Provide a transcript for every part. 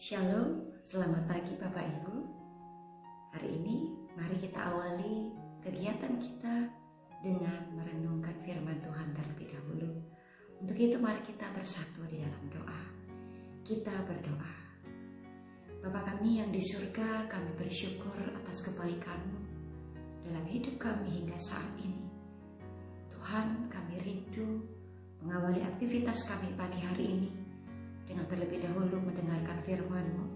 Shalom, selamat pagi Bapak Ibu. Hari ini mari kita awali kegiatan kita dengan merenungkan firman Tuhan terlebih dahulu. Untuk itu mari kita bersatu di dalam doa. Kita berdoa. Bapa kami yang di surga, kami bersyukur atas kebaikan-Mu dalam hidup kami hingga saat ini. Tuhan, kami rindu mengawali aktivitas kami pagi hari ini dengan terlebih dahulu mendengarkan firman-Mu.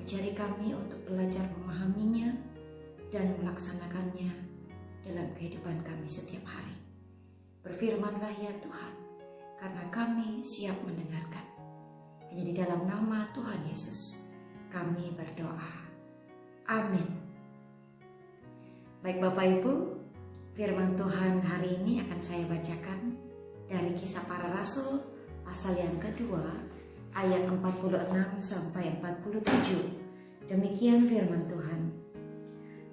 Ajari kami untuk belajar memahaminya dan melaksanakannya dalam kehidupan kami setiap hari. Berfirmanlah ya Tuhan, karena kami siap mendengarkan. Hanya di dalam nama Tuhan Yesus kami berdoa. Amin. Baik Bapak Ibu, firman Tuhan hari ini akan saya bacakan dari Kisah Para Rasul pasal yang kedua, ayat 46 sampai 47. Demikian firman Tuhan.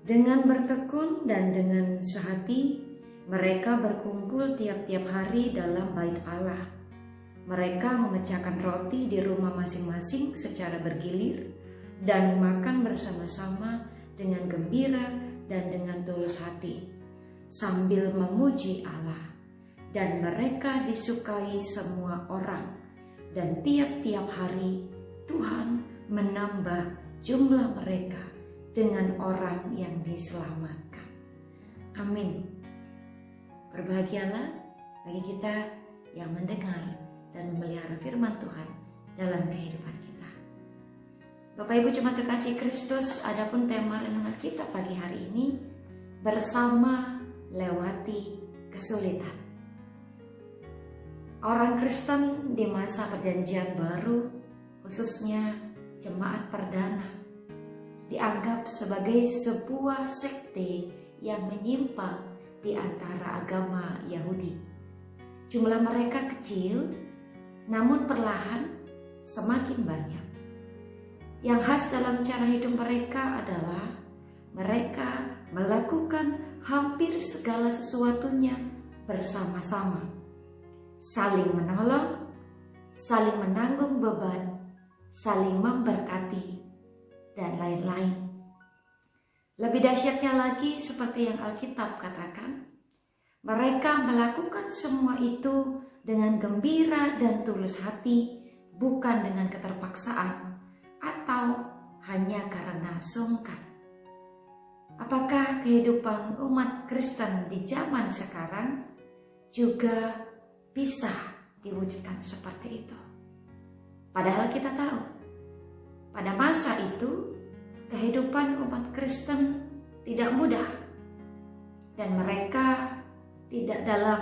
Dengan bertekun dan dengan sehati, mereka berkumpul tiap-tiap hari dalam bait Allah. Mereka memecahkan roti di rumah masing-masing secara bergilir dan makan bersama-sama dengan gembira dan dengan tulus hati, sambil memuji Allah. Dan mereka disukai semua orang, dan tiap-tiap hari Tuhan menambah jumlah mereka dengan orang yang diselamatkan. Amin. Berbahagialah bagi kita yang mendengar dan memelihara firman Tuhan dalam kehidupan kita. Bapak Ibu jemaat terkasih Kristus, adapun tema renungan kita pagi hari ini, bersama lewati kesulitan. Orang Kristen di masa perjanjian baru, khususnya jemaat perdana, dianggap sebagai sebuah sekte yang menyimpang di antara agama Yahudi. Jumlah mereka kecil, namun perlahan semakin banyak. Yang khas dalam cara hidup mereka adalah mereka melakukan hampir segala sesuatunya bersama-sama, saling menolong, saling menanggung beban, saling memberkati, dan lain-lain. Lebih dahsyatnya lagi, seperti yang Alkitab katakan, mereka melakukan semua itu dengan gembira dan tulus hati, bukan dengan keterpaksaan atau hanya karena sungkan. Apakah kehidupan umat Kristen di zaman sekarang juga bisa diwujudkan seperti itu? Padahal kita tahu, pada masa itu kehidupan umat Kristen tidak mudah dan mereka tidak dalam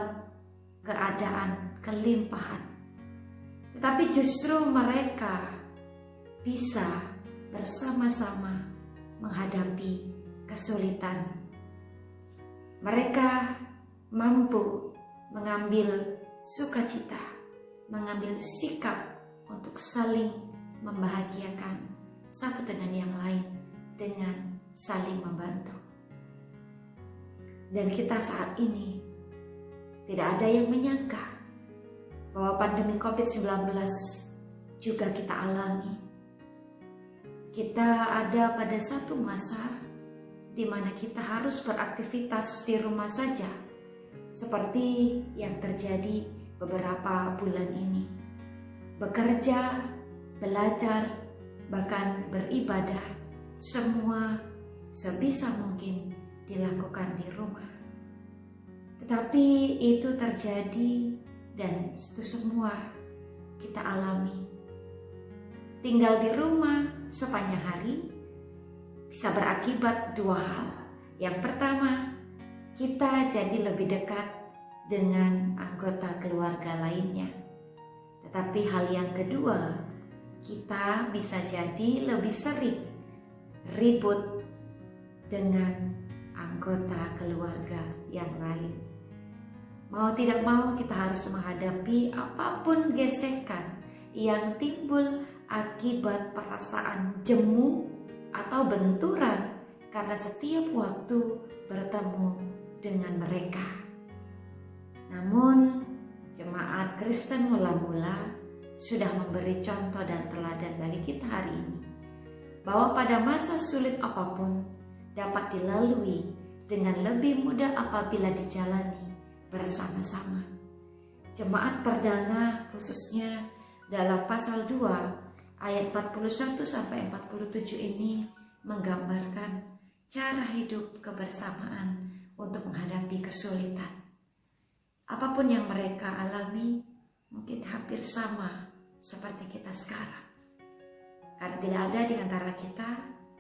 keadaan kelimpahan. Tetapi justru mereka bisa bersama-sama menghadapi kesulitan. Mereka mampu mengambil sukacita, mengambil sikap untuk saling membahagiakan satu dengan yang lain dengan saling membantu. Dan kita saat ini tidak ada yang menyangka bahwa pandemi COVID-19 juga kita alami. Kita ada pada satu masa di mana kita harus beraktivitas di rumah saja, seperti yang terjadi beberapa bulan ini. Bekerja, belajar, bahkan beribadah, semua sebisa mungkin dilakukan di rumah. Tetapi itu terjadi dan itu semua kita alami. Tinggal di rumah sepanjang hari bisa berakibat dua hal. Yang pertama, kita jadi lebih dekat dengan anggota keluarga lainnya. Tetapi hal yang kedua, kita bisa jadi lebih sering ribut dengan anggota keluarga yang lain. Mau tidak mau kita harus menghadapi apapun gesekan yang timbul akibat perasaan jemu atau benturan karena setiap waktu bertemu dengan mereka. Namun jemaat Kristen mula-mula sudah memberi contoh dan teladan bagi kita hari ini, bahwa pada masa sulit apapun dapat dilalui dengan lebih mudah apabila dijalani bersama-sama. Jemaat perdana khususnya dalam pasal 2 ayat 41 sampai 47 ini menggambarkan cara hidup kebersamaan untuk menghadapi kesulitan. Apapun yang mereka alami mungkin hampir sama seperti kita sekarang. Karena tidak ada di antara kita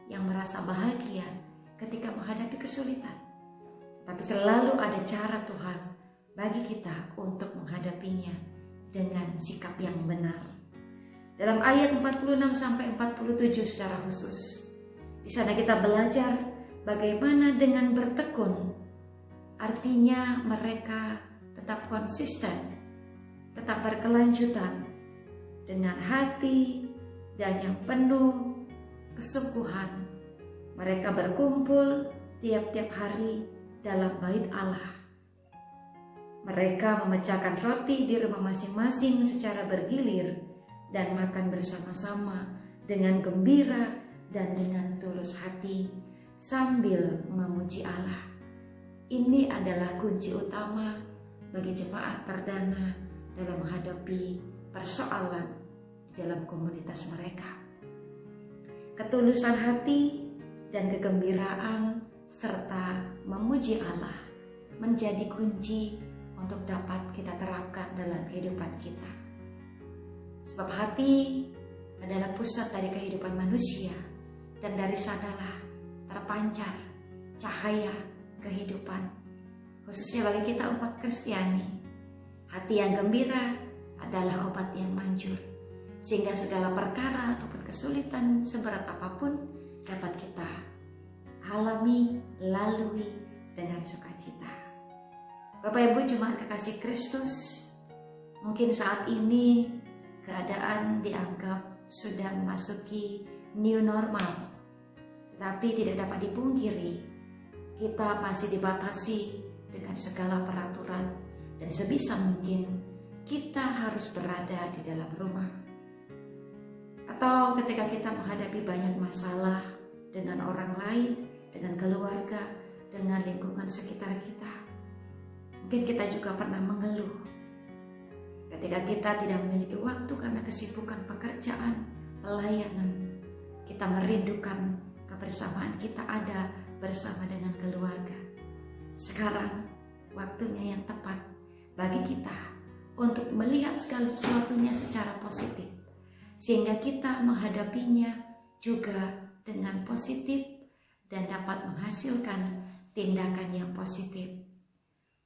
yang merasa bahagia ketika menghadapi kesulitan. Tapi selalu ada cara Tuhan bagi kita untuk menghadapinya dengan sikap yang benar. Dalam ayat 46 sampai 47 secara khusus, di sana kita belajar bagaimana dengan bertekun. Artinya mereka tetap konsisten, tetap berkelanjutan dengan hati dan yang penuh kesungguhan. Mereka berkumpul tiap-tiap hari dalam bait Allah. Mereka memecahkan roti di rumah masing-masing secara bergilir dan makan bersama-sama dengan gembira dan dengan tulus hati sambil memuji Allah. Ini adalah kunci utama bagi jemaat perdana dalam menghadapi persoalan di dalam komunitas mereka. Ketulusan hati dan kegembiraan serta memuji Allah menjadi kunci untuk dapat kita terapkan dalam kehidupan kita. Sebab hati adalah pusat dari kehidupan manusia, dan dari sanalah terpancar cahaya kehidupan. Khususnya bagi kita umat Kristiani, hati yang gembira adalah obat yang manjur, sehingga segala perkara ataupun kesulitan seberat apapun dapat kita alami, lalui dengan sukacita. Bapak Ibu jemaat kekasih Kristus, mungkin saat ini keadaan dianggap sudah memasuki new normal, tetapi tidak dapat dipungkiri kita masih dibatasi dengan segala peraturan, dan sebisa mungkin kita harus berada di dalam rumah. Atau ketika kita menghadapi banyak masalah dengan orang lain, dengan keluarga, dengan lingkungan sekitar kita, mungkin kita juga pernah mengeluh ketika kita tidak memiliki waktu karena kesibukan pekerjaan, pelayanan. Kita merindukan kebersamaan kita ada bersama dengan keluarga. Sekarang waktunya yang tepat bagi kita untuk melihat segala sesuatunya secara positif, sehingga kita menghadapinya juga dengan positif dan dapat menghasilkan tindakan yang positif.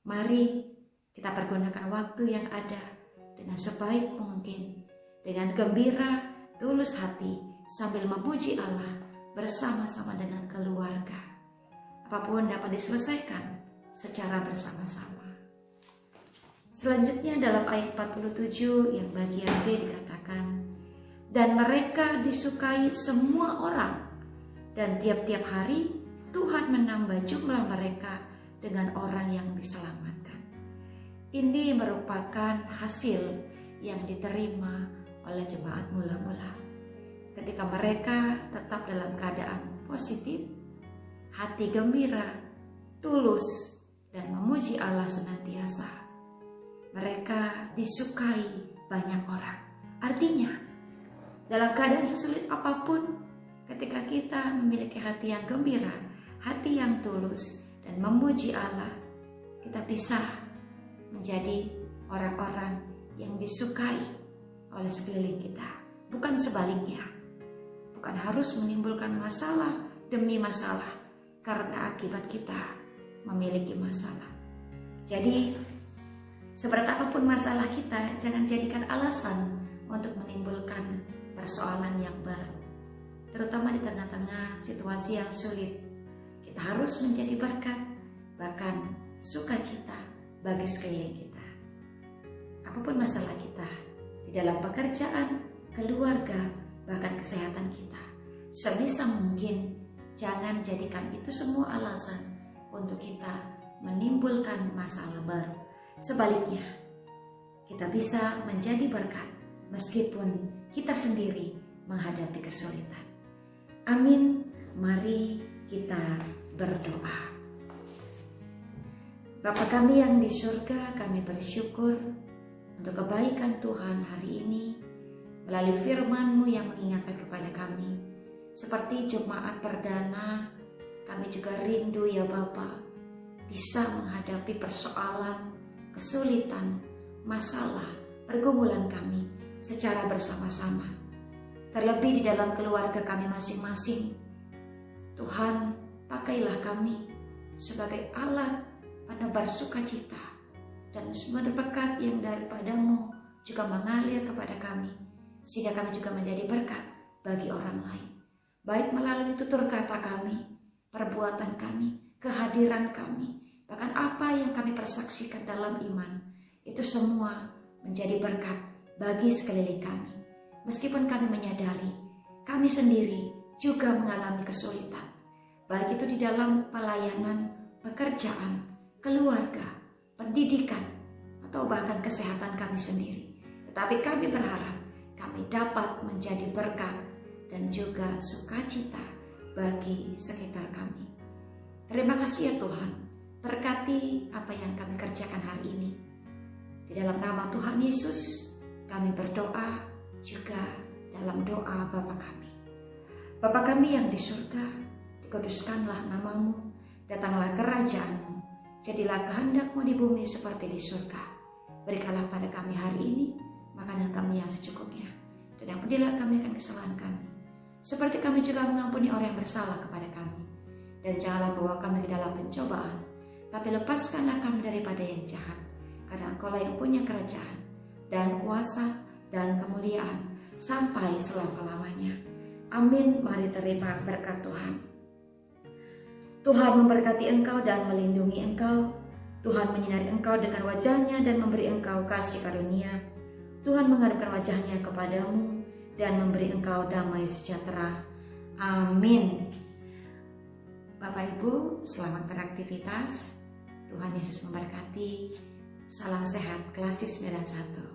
Mari kita pergunakan waktu yang ada dengan sebaik mungkin, dengan gembira, tulus hati, sambil memuji Allah bersama-sama dengan keluarga. Apapun dapat diselesaikan secara bersama-sama. Selanjutnya dalam ayat 47 yang bagian B dikatakan, dan mereka disukai semua orang, dan tiap-tiap hari Tuhan menambah jumlah mereka dengan orang yang diselamatkan. Ini merupakan hasil yang diterima oleh jemaat mula-mula. Ketika mereka tetap dalam keadaan positif, hati gembira, tulus, dan memuji Allah senantiasa, mereka disukai banyak orang. Artinya, dalam keadaan sesulit apapun, ketika kita memiliki hati yang gembira, hati yang tulus, dan memuji Allah, kita bisa menjadi orang-orang yang disukai oleh sekeliling kita. Bukan sebaliknya. Bukan harus menimbulkan masalah demi masalah karena akibat kita memiliki masalah. Jadi, seberat apapun masalah kita, jangan jadikan alasan untuk menimbulkan persoalan yang baru. Terutama di tengah-tengah situasi yang sulit. Kita harus menjadi berkat, bahkan sukacita bagi sekeliling kita. Apapun masalah kita, di dalam pekerjaan, keluarga, bahkan kesehatan kita, sebisa mungkin jangan jadikan itu semua alasan untuk kita menimbulkan masalah baru. Sebaliknya, kita bisa menjadi berkat meskipun kita sendiri menghadapi kesulitan. Amin. Mari kita berdoa. Bapa kami yang di surga, kami bersyukur untuk kebaikan Tuhan hari ini melalui firman-Mu yang mengingatkan kepada kami. Seperti Jumat perdana, kami juga rindu ya Bapa, bisa menghadapi persoalan, kesulitan, masalah, pergumulan kami secara bersama-sama. Terlebih di dalam keluarga kami masing-masing. Tuhan, pakailah kami sebagai alat penebar sukacita dan semua berkat yang daripada-Mu juga mengalir kepada kami, sehingga kami juga menjadi berkat bagi orang lain. Baik melalui tutur kata kami, perbuatan kami, kehadiran kami, bahkan apa yang kami persaksikan dalam iman, itu semua menjadi berkat bagi sekeliling kami. Meskipun kami menyadari, kami sendiri juga mengalami kesulitan, baik itu di dalam pelayanan, pekerjaan, keluarga, pendidikan, atau bahkan kesehatan kami sendiri. Tetapi kami berharap kami dapat menjadi berkat dan juga sukacita bagi sekitar kami. Terima kasih ya Tuhan, berkati apa yang kami kerjakan hari ini. Di dalam nama Tuhan Yesus, kami berdoa juga dalam doa Bapa kami. Bapa kami yang di surga, dikuduskanlah nama-Mu, datanglah kerajaan-Mu, jadilah kehendak-Mu di bumi seperti di surga. Berikanlah pada kami hari ini makanan kami yang secukupnya, dan ampunilah kami akan kesalahan kami, seperti kami juga mengampuni orang yang bersalah kepada kami. Dan janganlah bawa kami ke dalam pencobaan, tapi lepaskanlah kami daripada yang jahat, karena Engkau-lah yang punya kerajaan dan kuasa dan kemuliaan sampai selama-lamanya. Amin. Mari terima berkat Tuhan. Tuhan memberkati engkau dan melindungi engkau. Tuhan menyinari engkau dengan wajah-Nya dan memberi engkau kasih karunia. Tuhan menghadapkan wajah-Nya kepadamu dan memberi engkau damai sejahtera. Amin. Bapak Ibu, selamat beraktivitas. Tuhan Yesus memberkati. Salam sehat, Klasis 91.